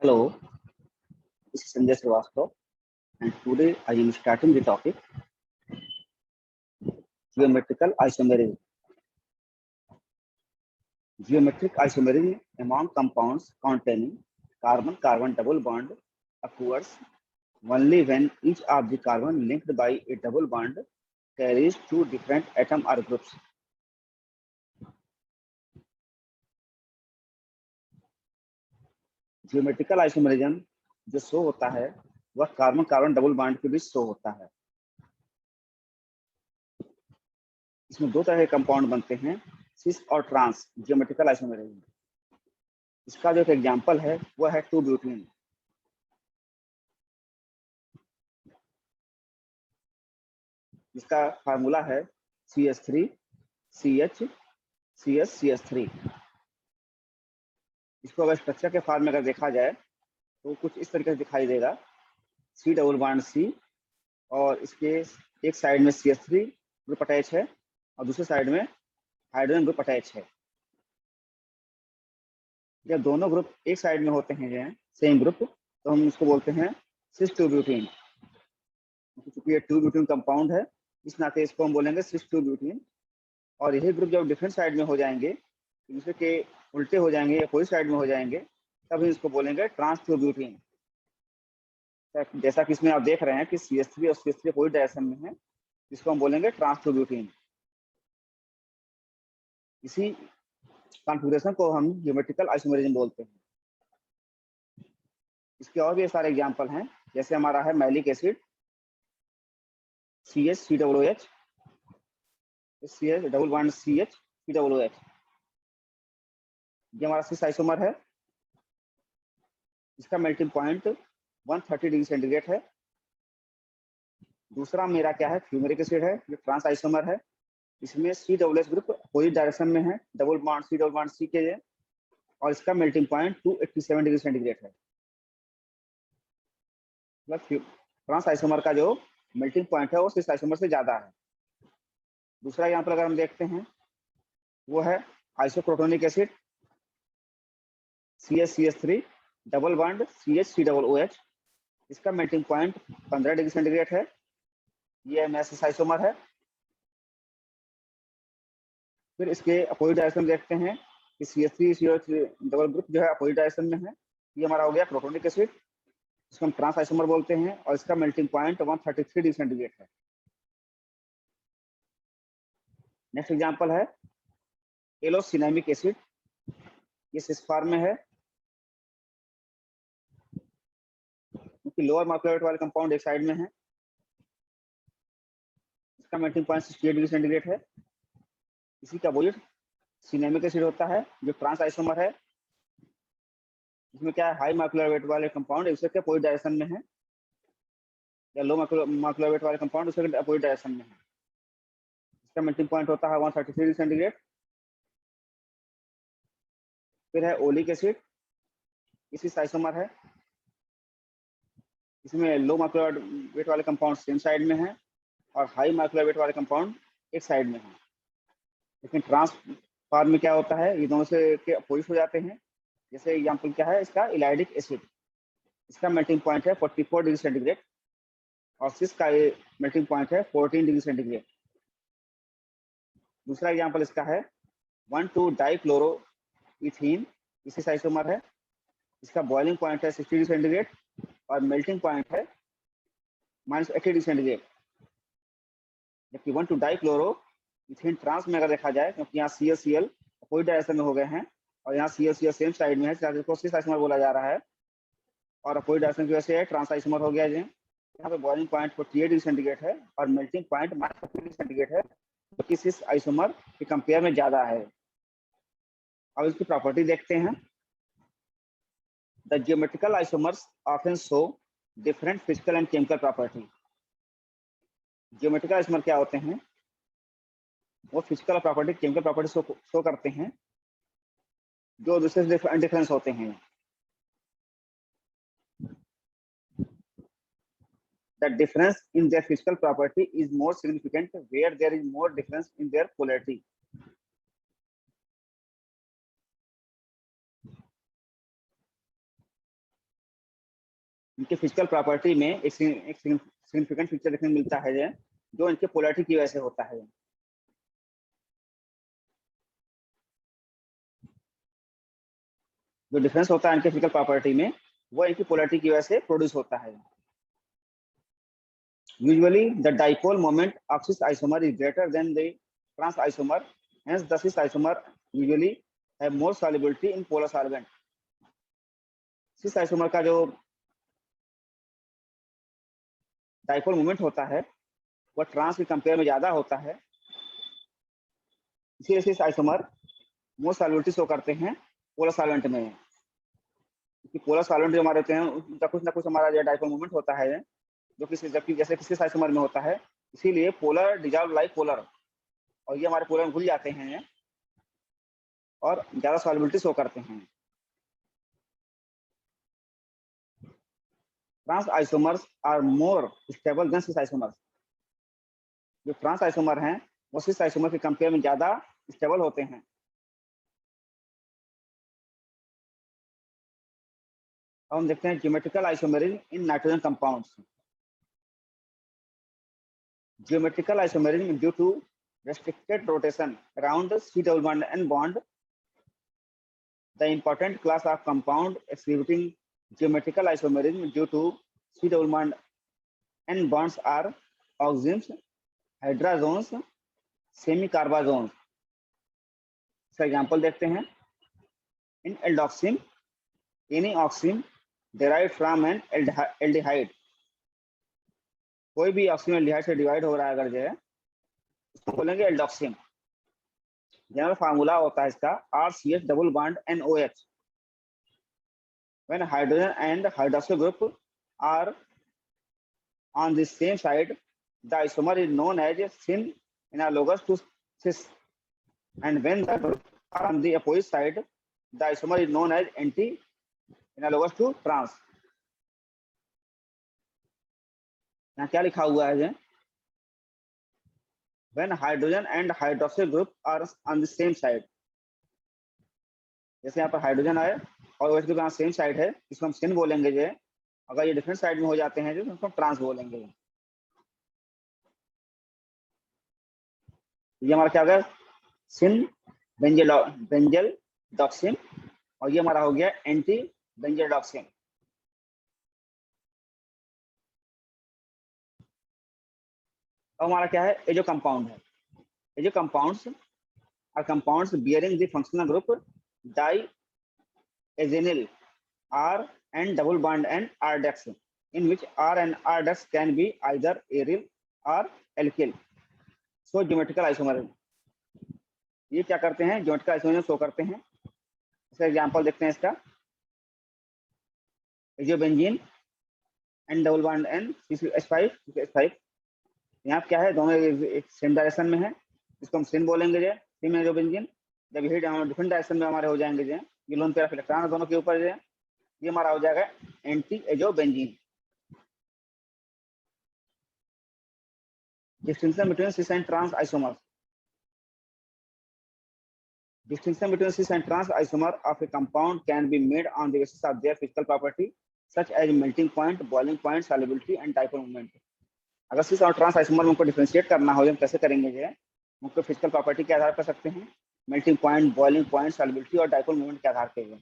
Hello, this is Sanjay Srivastava, and today I am starting the topic geometrical isomerism. Geometric isomerism among compounds containing carbon-carbon double bond occurs only when each of the carbon linked by a double bond carries two different atom or groups. Geometrical isomerism जो show होता है वह carbon carbon double bond के बीच show होता है। इसमें दो तरह के कंपाउंड बनते हैं, सिस और ट्रांस जियोमेट्रिकल आइसोमेरिज्म। इसका जो एक एग्जांपल है वह है 2-ब्यूटीन। इसका फार्मूला है CH3 CH CS CS3। इसको अगर स्ट्रक्चर के फॉर्म में अगर देखा जाए तो कुछ इस तरीके से दिखाई देगा, C डबल बॉन्ड C और इसके एक साइड में CH3 ग्रुप अटैच है और दूसरे साइड में हाइड्रोजन ग्रुप अटैच है। जब दोनों ग्रुप एक साइड में होते हैं सेम ग्रुप, तो हम इसको बोलते हैं सिस 2-ब्यूटीन। क्योंकि ये 2-ब्यूटीन कंपाउंड है, इस नाते इसको हम बोलेंगे सिस 2-ब्यूटीन। और यही ग्रुप जब डिफरेंट साइड में हो जाएंगे, दूसरे के उल्टे हो जाएंगे या कोई साइड में हो जाएंगे, तब इसको बोलेंगे ट्रांस 2-ब्यूटीन। जैसा कि इसमें आप देख रहे हैं कि CH3 और CH3 कोई डायरेक्शन में है, इसको हम बोलेंगे ट्रांस 2-ब्यूटीन। इसी कॉन्फ़िगरेशन को हम जियोमेट्रिकल आइसोमेरिज्म बोलते हैं। इसके और भी सारे एग्जांपल हैं, जैसे हमारा है malic acid CH3OH, CH double bond CH3OH। ये हमारा सिस आइसोमर है, इसका मेल्टिंग पॉइंट 130 डिग्री सेंटीग्रेड है। दूसरा मेरा क्या है, फ्यूमेरिक एसिड है, जो ट्रांस आइसोमर है। इसमें COOH ग्रुप अपोजिट डायरेक्शन में है, डबल बॉन्ड C के लिए, और इसका मेल्टिंग पॉइंट 287 डिग्री सेंटीग्रेड है। मतलब ट्रांस आइसोमर का जो मेल्टिंग पॉइंट है वो सिस आइसोमर से ज्यादा है। दूसरा यहाँ पर अगर हम देखते हैं वो है आइसोप्रोटोनिक acid CH3 double bond CH3OH। इसका मेल्टिंग पॉइंट 15 डिग्री सेंटीग्रेड है। ये सिस आइसोमर है। फिर इसके अपोजिट डायरेक्शन देखते हैं कि CH3 डबल ग्रुप जो है अपोजिट डायरेक्शन में है। ये हमारा हो गया प्रोटोनिक एसिड, इसको हम ट्रांस आइसोमर बोलते हैं, और इसका मेल्टिंग पॉइंट 133 डिग्री सेंटीग्रेड है। नेक्स्ट एग्जांपल है एलोसिनेमिक एसिड, ये सिस फॉर्म में है, क्योंकि लोअर मॉलिक्यूलर वेट वाले कंपाउंड एक साइड में है। इसका मेल्टिंग पॉइंट 68 डिग्री सेंटीग्रेड है। इसी का अपोजिट सिनेमिक एसिड होता है, जो ट्रांस आइसोमर है। इसमें क्या है, हाई मॉलिक्यूलर वेट वाले कंपाउंड एक दूसरे के अपोजिट डायरेक्शन में है, या लो मॉलिक्यूलर वेट वाले कंपाउंड दूसरे के अपोजिट डायरेक्शन में है। इसका मेल्टिंग पॉइंट होता है 133 डिग्री सेंटीग्रेड। फिर है ओलिक एसिड, इसी आइसोमर है। इसमें लो मॉलिक्यूलर वेट वाले कंपाउंड सेम साइड में है और हाई मॉलिक्यूलर वेट वाले कंपाउंड एक साइड में है। लेकिन ट्रांस फॉर्म में क्या होता है, ये दोनों से के अपोजिट हो जाते हैं। जैसे एग्जांपल क्या है इसका, इलाइडिक एसिड, इसका मेल्टिंग पॉइंट है 44 डिग्री सेंटीग्रेड और सिस का मेल्टिंग पॉइंट है 14 डिग्री सेंटीग्रेड। दूसरा एग्जांपल इसका है 1,2-डाइक्लोरोइथीन, इसी आइसोमर है। इसका बॉइलिंग पॉइंट है 60 डिग्री सेंटीग्रेड और मेल्टिंग पॉइंट है -80 डिग्री सेंटीग्रेड। जबकि 1,2-डाइक्लोरोइथीन ट्रांस में अगर देखा जाए, क्योंकि यहाँ ClCl अपोजिट डायरेक्शन में हो गए हैं और यहाँ ClCl सेम साइड में है, इसको सिस आइसोमर बोला जा रहा है, और अपोजिट डायरेक्शन की वजह से ट्रांस आइसोमर हो गया। यहाँ पे बॉइलिंग पॉइंट 48 डिग्री सेंटीग्रेड है और मेल्टिंग पॉइंट -50 डिग्री सेंटीग्रेड है, जो कि सिस आइसोमर के कंपेयर में ज्यादा है। अब इसकी प्रॉपर्टी देखते हैं। The geometrical isomers often show different physical and chemical property. Geometrical isomer क्या होते हैं, वो physical property chemical property show करते हैं जो दूसरे से डिफरेंस होते हैं। The difference in their physical property is more significant where there is more difference in their polarity. इनके फिजिकल प्रॉपर्टी में एक सिग्निफिकेंट फीचर देखने को मिलता है जो इनके पोलैरिटी की वजह से होता है। जो डिफरेंस होता है इनके फिजिकल प्रॉपर्टी में वो इनकी पोलैरिटी की वजह से प्रोड्यूस होता है। Usually the dipole moment of cis isomer is greater than the trans isomer, hence the cis isomer usually have more solubility in polar solvent. Cis isomer का जो डाइपोल मोमेंट होता है वो ट्रांस के कंपेयर में ज्यादा होता है, इसीलिए सिस आइसोमर मोर सॉल्युबिलिटी शो करते हैं पोलर सॉल्वेंट में। क्योंकि पोलर सॉल्वेंट जो हमारे होते हैं उनका कुछ ना कुछ हमारा जो डाइपोल मोमेंट होता है जो किसी जबकि जैसे किसी आइसोमर में होता है, इसीलिए पोलर डिजॉल्व लाइक पोलर, और ये हमारे पोलर में घुल जाते हैं और ज्यादा सॉल्युबिलिटी शो करते हैं। Trans isomers are more stable than cis isomers. जो ट्रांस आइसोमर हैं वो सिस आइसोमर के कंपेयर में ज्यादा स्टेबल होते हैं। अब हम देखते हैं geometrical isomerism in nitrogen compounds. Geometrical isomerism due to restricted rotation around C double bond N bond. The important class of compound exhibiting geometrical isomerism due to C double bond N bonds are oximes, hydrazones, semicarbazones. इसका example देखते हैं। In aldoxim, any oxime derived from an aldehyde, कोई भी oxygen aldehyde से divide हो रहा है अगर जो है उसको बोलेंगे एल्डोक्सिम। जनरल फार्मूला होता है इसका RCH double bond NOH। When hydrogen and hydroxyl group are on the same side, the isomer is known as syn analogous to cis, and when the group are on the opposite side, the isomer is known as anti analogous to trans। यहाँ क्या लिखा हुआ है? When hydrogen and hydroxyl group are on the same side, जैसे यहाँ पर hydrogen है और OH ग्रुप यहाँ सेम साइड है, इसको हम सिन बोलेंगे जो। अगर ये डिफरेंट साइड में हो जाते हैं जो तो उसको ट्रांस बोलेंगे। ये हमारा क्या होगा? सिन बेंजल डॉक्सिन, और ये हमारा हो गया एंटी बेंजल डॉक्सिन। अब हमारा क्या है? ये जो कंपाउंड है, ये जो compounds are compounds bearing the functional group diazenyl R and double bond and R-dex, in which R and R-dex can be either aryl or alkyl. So geometrical isomerism, ये क्या करते हैं? ज्योमेट्रिकल आइसोमेरिज्म शो करते हैं। इसका example देखते हैं इसका। जो benzene and double bond N C6H5, यहाँ क्या है? दोनों एक सेम डायरेक्शन में है, इसको हम सिन बोलेंगे जो। सिन में जो बेंजीन जब ये डिफरेंट डायरेक्शन में हमारे हो जाएंगे जो, ये लोन पेयर ऑफ इलेक्ट्रॉन दोनों के ऊपर जो, ये हमारा हो जाएगा anti azo benzene. Distinction between cis and trans isomers. Distinction between cis and trans isomer of a compound can be made on the basis of their physical property, such as melting point, boiling point, solubility, and dipole moment. अगर cis और trans isomer में उनको differentiate करना हो, हम कैसे करेंगे? जो उनको फिजिकल प्रॉपर्टी के आधार पर सकते हैं, melting point, boiling point, solubility और डाइपोल मोमेंट के आधार पर।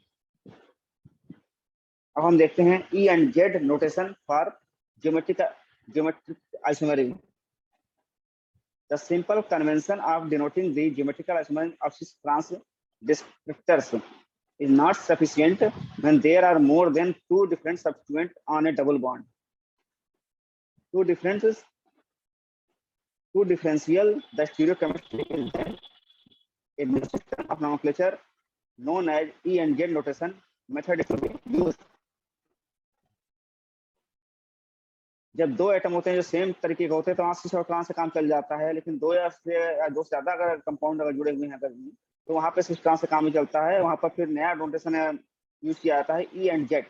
अब हम देखते हैं E and Z notation for geometric isomerism. The simple convention of denoting the geometrical isomerism of cis-trans descriptors is not sufficient when there are more than two different substituents on a double bond. Two differential the stereochemistry is then a new system of nomenclature known as E and Z notation method is to be used. जब दो atom होते हैं जो same तरीके के होते हैं तो वहाँ सिस और ट्रांस से काम चल जाता है, लेकिन दो या दो से ज्यादा अगर कंपाउंड अगर जुड़े हुए हैं अगर, तो वहाँ पे सिस ट्रांस से काम ही चलता है। वहाँ पर फिर नया नोटेशन यूज किया जाता है E and Z।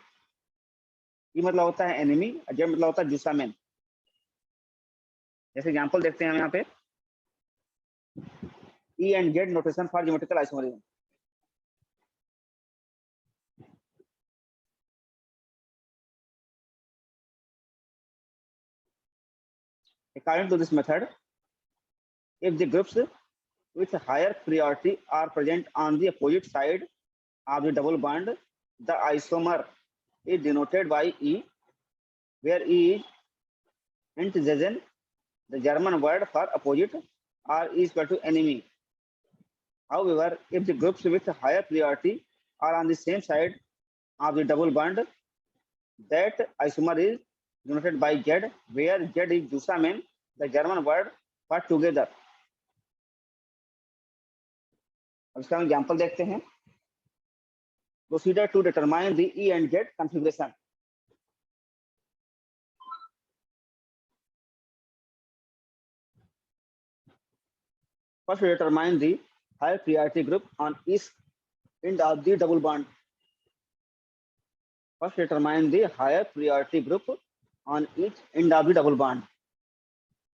E मतलब होता है एनिमी, Z मतलब होता है जुसामेन। जैसे एग्जांपल देखते हैं हम यहाँ पे E and Z notation for geometrical isomerism. According to this method, if the groups with higher priority are present on the opposite side of the double bond, the isomer is denoted by E, where E is Entgegen, the German word for opposite, or E is equal to enemy. However, if the groups with higher priority are on the same side of the double bond, that isomer is denoted by Z, where Z is zusammen, the German word for together. अब इसका example देखते हैं. Procedure to determine the E and Z configuration. First, we determine the high priority group on each end of the double bond. First, determine the higher priority group on each end of the double bond.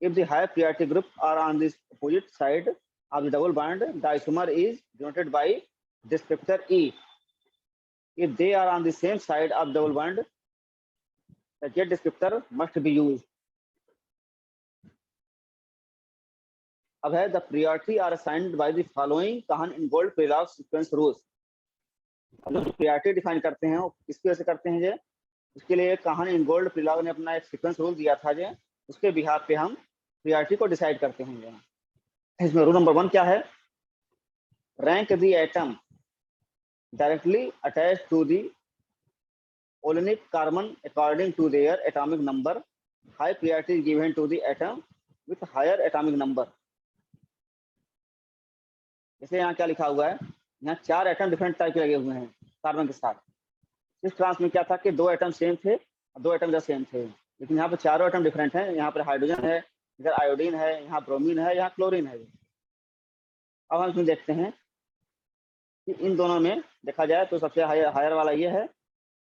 If the higher priority group are on the opposite side of the double bond, the isomer is denoted by descriptor E. If they are on the same side of double bond, the Z descriptor must be used. अब है the priority are assigned by the following Kahan in gold Prelog sequence rules. जो priority define करते हैं किसकी वजह से करते हैं जे उसके लिए Kahan in gold Prelog ने अपना एक सीक्वेंस रूल दिया था जे उसके बिहार पे हम priority को डिसाइड करते हैं. इसमें रूल नंबर 1 क्या है? Rank the atom directly attached to the olenic carbon according to their atomic number. High priority is given to the atom with higher atomic number. जैसे यहाँ क्या लिखा हुआ है, यहाँ 4 एटम डिफरेंट टाइप के लगे हुए हैं कार्बन के साथ. इस ट्रांस में क्या था कि 2 एटम सेम थे और 2 एटम सेम थे, लेकिन यहाँ पर चारों एटम डिफरेंट हैं. यहाँ पर हाइड्रोजन है, इधर आयोडीन है, यहाँ ब्रोमीन है, यहाँ क्लोरीन है. अब हम इसमें देखते हैं कि इन दोनों में देखा जाए तो सबसे हायर वाला ये है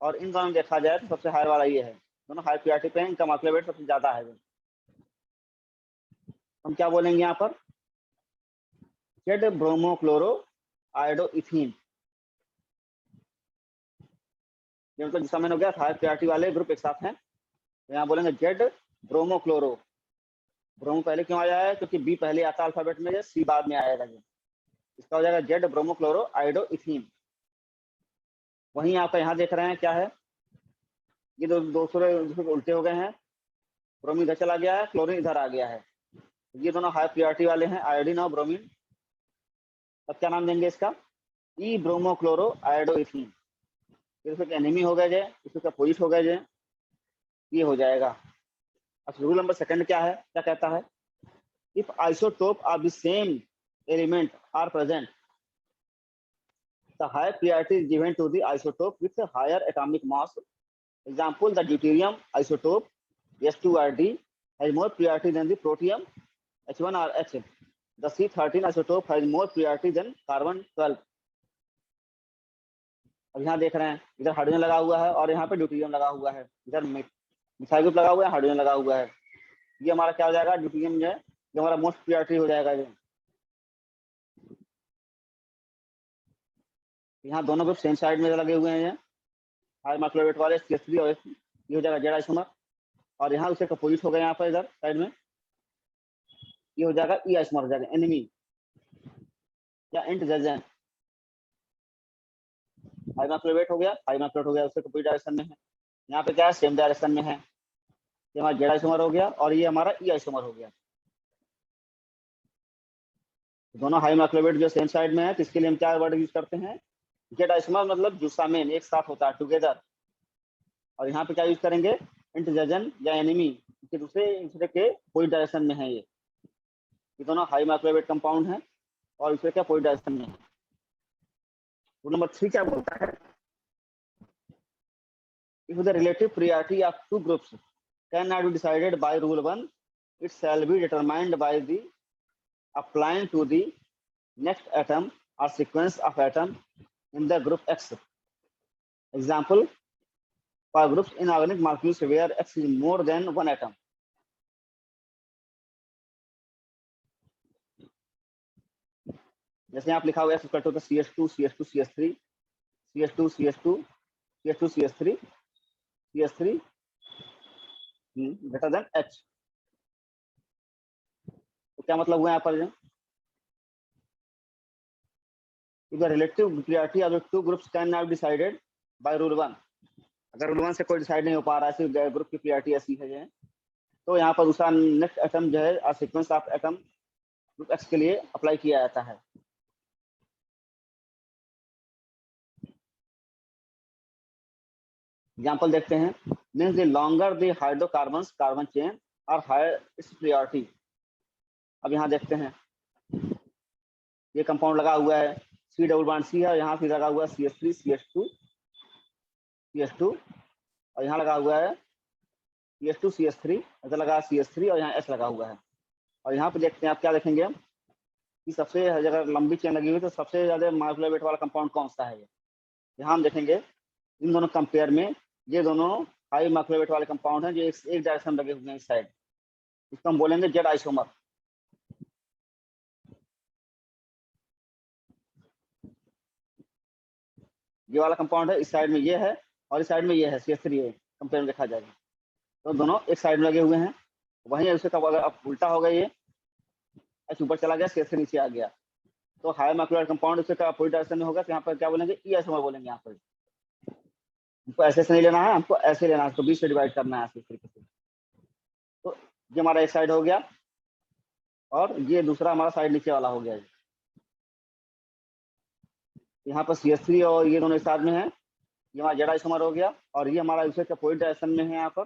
और इन दोनों में देखा जाए तो सबसे हायर वाला ये है. दोनों हाई प्रायोरिटी पे हैं, इनका मॉलिक्यूलर वेट सबसे ज्यादा है. हम क्या बोलेंगे यहाँ पर? Z bromo chloro iodo ethene. ये मतलब जिसका मैंने हो गया हाई प्रायोरिटी वाले ग्रुप एक साथ हैं. तो यहाँ बोलेंगे जेड ब्रोमो क्लोरो. ब्रोमो पहले क्यों आया है? क्योंकि बी पहले आता अल्फाबेट में, सी बाद में आएगा. इसका हो जाएगा Z bromo chloro iodo ethene. वहीं आपका यहाँ देख रहे हैं क्या है, ये दूसरे उल्टे हो गए हैं. ब्रोमीन इधर चला गया है, क्लोरीन इधर आ गया है. ये दोनों हाई प्रायोरिटी वाले हैं, आयोडीन और ब्रोमीन. अब क्या नाम देंगे इसका? ई ब्रोमो क्लोरो आयोडो इथीन. इसके एनिमी हो गए जाए, इसका अपोजिट हो गए जाए, ये हो जाएगा. अब रूल नंबर 2 क्या है, क्या कहता है? If isotope of the same element are present, the higher priority is given to the isotope with a higher atomic mass. Example, the deuterium isotope S2RD has more priority than the protium H1 or H. The C13 isotope has more priority than carbon 12. अब यहाँ देख रहे हैं इधर hydrogen लगा हुआ है और यहाँ पे ड्यूटेरियम लगा हुआ है, इधर मिथाइल ग्रुप लगा हुआ है, हाइड्रोजन लगा हुआ है. ये हमारा क्या हो जाएगा? ड्यूटेरियम जो है ये हमारा मोस्ट प्रायोरिटी हो जाएगा. यहाँ दोनों ग्रुप सेम साइड में लगे हुए हैं. हाई मॉलिक्यूलर वेट वाले CH3 और ये हो जाएगा जेड आइसोमर. और यहाँ उसके अपोजिट हो गए, यहाँ पर इधर साइड में ये हो जाएगा ई आइसोमर हो जाएगा, एनिमी या एंटजन. हाई मॉलिक्यूलर वेट हो गया, हाई मॉलिक्यूलर हो गया, उसके अपोजिट डायरेक्शन में है. यहाँ पे क्या है? सेम डायरेक्शन में है. ये हमारा जेड आइसोमर हो गया और ये हमारा ई आइसोमर हो गया. दोनों हाई मॉलिक्यूलर वेट जो सेम साइड में है, तो इसके लिए हम क्या वर्ड यूज करते हैं? जेड आइसोमर मतलब जुसामेन, एक साथ होता है, टुगेदर. और यहाँ पे क्या यूज करेंगे? इंटरजन या एनिमी, के दूसरे के कोई डायरेक्शन में है. ये दोनों हाई मॉलिक्यूलर वेट कंपाउंड है और दूसरे क्या कोई डायरेक्शन में है. रूल नंबर 3 क्या बोलता है? If the relative priority of two groups can not be decided by rule 1, it shall be determined by the applying to the next atom और sequence of atom in the group X. Example, for groups in organic molecules where X is more than one atom. जैसे आप लिखा हुआ है CH2 CH2 CH3 CH2 CH2 CH2 CH3 CH3 greater than H. क्या मतलब हुआ यहाँ पर जो the relative priority of the two groups can now decided by rule 1। अगर रूल 1 से कोई डिसाइड नहीं हो पा रहा है, सिर्फ ग्रुप की प्रायोरिटी ऐसी है, तो यहाँ पर दूसरा नेक्स्ट एटम जो है sequence of atom group x के लिए अप्लाई किया जाता है। एग्जांपल देखते हैं। Means the longer the hydrocarbons carbon chain और हायर इट्स प्रायोरिटी। अब यहाँ देखते हैं, ये कंपाउंड लगा हुआ है, सी डबल बॉन्ड सी है, यहाँ फिर लगा हुआ है CH3 CH2 और यहाँ लगा हुआ है CH2 CH3, ऐसा लगा CH3 और यहाँ S लगा हुआ है। और यहाँ पे देखते हैं, आप क्या देखेंगे हम कि सबसे अगर लंबी चेन लगी हुई तो सबसे ज्यादा मॉलिक्यूलर वेट वाला कंपाउंड कौन सा है। यहाँ हम देखेंगे इन दोनों कंपेयर में ये दोनों हाई मॉलिक्यूलर वेट वाले कंपाउंड हैं जो एक डायरेक्शन लगे हुए हैं इस साइड, इसको हम बोलेंगे जेड आइसोमर। ये वाला कंपाउंड है, इस साइड में ये है और इस साइड में ये है CH3 है, कंपेयर में देखा जाएगा तो दोनों एक साइड में लगे हुए हैं। वहीं उसे कब अगर अब उल्टा हो गया, ये H ऊपर चला गया, CH3 नीचे आ गया, तो हाई मॉलिक्यूलर कंपाउंड उससे अपोजिट डायरेक्शन में होगा, तो यहाँ पर क्या बोलेंगे ई आइसोमर बोलेंगे। यहाँ पर हमको ऐसे नहीं लेना है, हमको ऐसे लेना है, तो 20 से डिवाइड करना है इस तरीके से। तो ये हमारा एक साइड हो गया और ये दूसरा हमारा साइड नीचे वाला हो गया। यहाँ पर CH3 और ये दोनों एक साथ में है, ये हमारा जेड आइसोमर हो गया और ये हमारा दूसरे के अपोजिट डायरेक्शन में है। यहाँ पर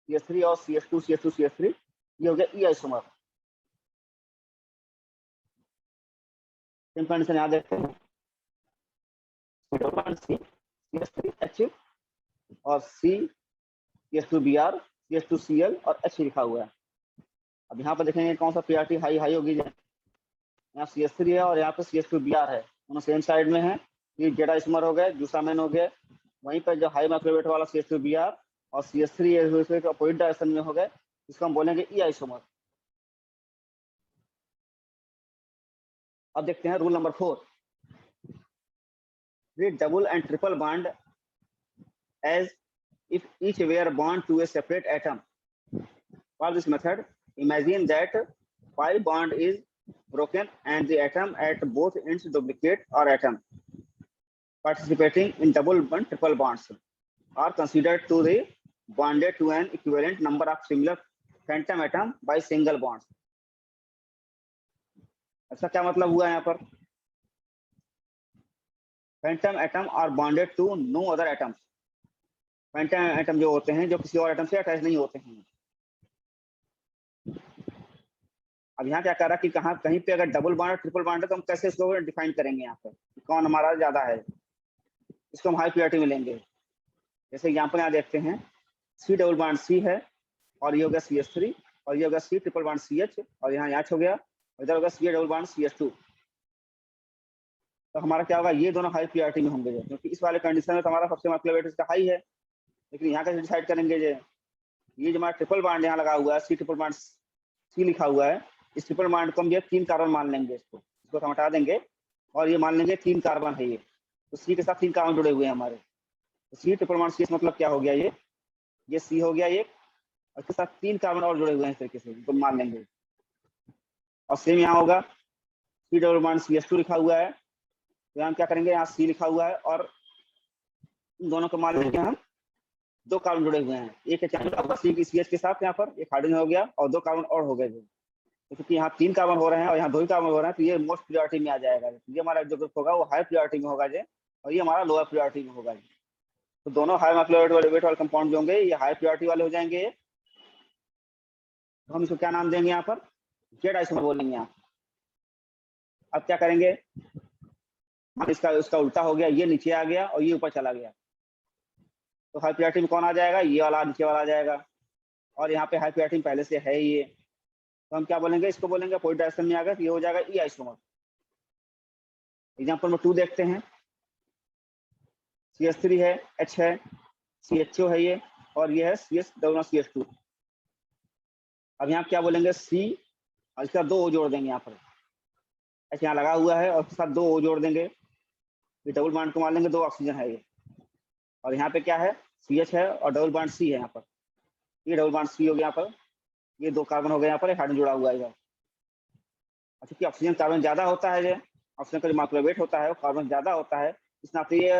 CH3 और CH2 ये हो गया ई आइसोमर। सेम कंडीशन यहाँ देखते हैं, CH3H और CH2Br CH2Cl और H लिखा हुआ है। अब यहाँ पर देखेंगे कौन सा प्रायोरिटी हाई होगी। यहाँ CH3 है और यहाँ पे CH2Br है, दोनों सेम साइड में है, ये जेड आइसोमर हो गए, दूसरा मेन हो गया। वहीं पर जो हाई मॉलिक्यूलर वेट वाला CH2Br और CH3 अपोजिट डायरेक्शन में हो गए, इसको हम बोलेंगे ई आइसोमर। अब देखते हैं rule number 4, read double and triple bond as if each were bound to a separate atom. For this method, imagine that pi bond is broken and the atom at both ends duplicate or atom participating in double and triple bonds are considered to be bonded to an equivalent number of similar phantom atom by single bonds. अच्छा क्या मतलब हुआ यहाँ पर, phantom atom are bonded to no other atoms. Phantom atom जो होते हैं जो किसी और एटम से अटैच नहीं होते हैं। अब यहाँ क्या कह रहा है कि कहीं पे अगर डबल बॉन्ड ट्रिपल बॉन्ड है तो हम कैसे इसको डिफाइन करेंगे, यहाँ पर कौन हमारा ज्यादा है, इसको हम हाई प्रायोरिटी में लेंगे। जैसे एग्जाम्पल यहाँ देखते हैं, C डबल बॉन्ड C है और ये हो गया CH3 और ये हो गया C ट्रिपल बॉन्ड CH और यहाँ H हो गया, इधर होगा C डबल बॉन्ड CH2। तो हमारा क्या होगा, ये दोनों हाई प्रायोरिटी में होंगे, क्योंकि इस वाले कंडीशन में तो हमारा सबसे मॉलिक्यूलर वेट इसका हाई है। लेकिन यहाँ कैसे डिसाइड करेंगे, ये जो हमारा ट्रिपल बॉन्ड यहाँ लगा हुआ है, C ट्रिपल बॉन्ड C लिखा हुआ है, इस ट्रिपल बॉन्ड को हम ये 3 कार्बन मान लेंगे, इसको हम हटा देंगे और ये मान लेंगे 3 कार्बन है ये, तो C के साथ 3 कार्बन जुड़े हुए हैं हमारे। तो C ट्रिपल बॉन्ड C मतलब क्या हो गया, ये C हो गया एक, और इसके साथ 3 कार्बन और जुड़े हुए हैं इस तरीके से, तो मान लेंगे। और सेम यहाँ होगा, C डबल बॉन्ड CH2 लिखा हुआ है, तो हम क्या करेंगे, यहाँ C लिखा हुआ है और इन दोनों को मान लेंगे हम 2 कार्बन जुड़े हुए हैं, एक C की CH के साथ यहाँ पर एक हाइड्रोजन हो गया और 2 कार्बन और हो गए। क्योंकि यहाँ 3 कार्बन हो रहे हैं और यहाँ 2 ही कार्बन हो रहे हैं, तो ये मोस्ट प्रायोरिटी में आ जाएगा। ये हमारा जो ग्रुप होगा वो हाई प्रायोरिटी में होगा और ये हमारा लोअर प्रायोरिटी में होगा। तो दोनों हाई मॉलिक्यूलर वेट वाले कंपाउंड जो होंगे ये हाई प्रायोरिटी वाले हो जाएंगे। तो हम इसको क्या नाम देंगे, यहाँ पर जेड आइसोमर बोलेंगे। यहाँ अब क्या करेंगे, इसका उल्टा हो गया, ये नीचे आ गया और ये ऊपर चला गया, तो हाई प्रायोरिटी में कौन आ जाएगा, ये वाला नीचे वाला आ जाएगा। और यहाँ पे हाई प्रायोरिटी में पहले से है ये, तो हम क्या बोलेंगे, इसको बोलेंगे अपोजिट डायरेक्शन में आ गया, तो ये हो जाएगा ई आइसोमर। एग्जांपल में 2 देखते हैं, CH3 है, H है, CHO है ये, और ये है CH2। अब यहाँ क्या बोलेंगे, C और इसका 2 O जोड़ देंगे, यहाँ पर H यहाँ लगा हुआ है और उसके साथ 2 O जोड़ देंगे, ये डबल बॉन्ड को मान लेंगे, 2 ऑक्सीजन है ये। और यहाँ पे क्या है, CH है और डबल बॉन्ड C है, यहाँ पर ये डबल बॉन्ड C हो गया, यहाँ पर ये 2 कार्बन हो गए, यहाँ पर हाइड्रोजन जुड़ा हुआ है। क्योंकि ऑक्सीजन कार्बन ज्यादा होता है, जो ऑक्सीजन का जो मॉलिक्यूलर वेट होता है वो कार्बन ज्यादा होता है, इस नाते ये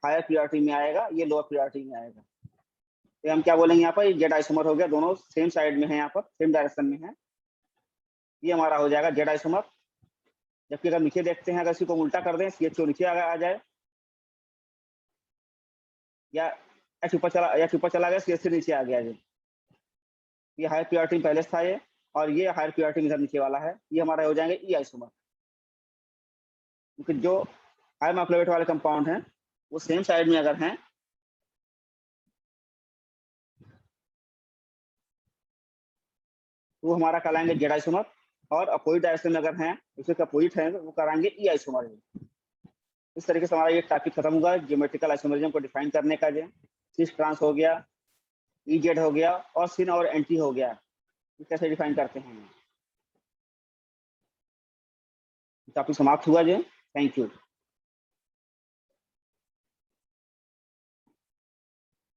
हायर प्रियोरिटी में आएगा, ये लोअर प्रियोरिटी में आएगा। तो हम क्या बोलेंगे यहाँ पर, जेड आइसोमर हो गया, दोनों सेम साइड में है, यहाँ पर सेम डायरेक्शन में है, ये हमारा हो जाएगा जेड आइसोमर। जबकि अगर नीचे देखते हैं, अगर इसी को उल्टा कर दें, CH2 नीचे आ जाए, या H ऊपर चला गया, CH3 नीचे आ गया, ये हायर प्रियोरिटी में पहले था ये, और ये हायर प्रियोरिटी में इधर नीचे वाला है, ये हमारा हो जाएंगे ई आइसोमर। क्योंकि जो हाई मॉलिक्यूलर वेट वाले कंपाउंड हैं वो सेम साइड में अगर हैं तो वो हमारा कहलाएंगे जेड आइसोमर, और अपोजिट डायरेक्शन में अगर हैं, उसके अपोजिट हैं, तो वो कराएंगे ई आइसोमर। इस तरीके से हमारा ये टॉपिक खत्म हुआ, ज्योमेट्रिकल आइसोमरिज्म को डिफाइन करने का। जो सिस ट्रांस हो गया, EZ हो गया, और सिन और एंटी हो गया, कैसे डिफाइन करते हैं। टॉपिक समाप्त हुआ। जो थैंक यू।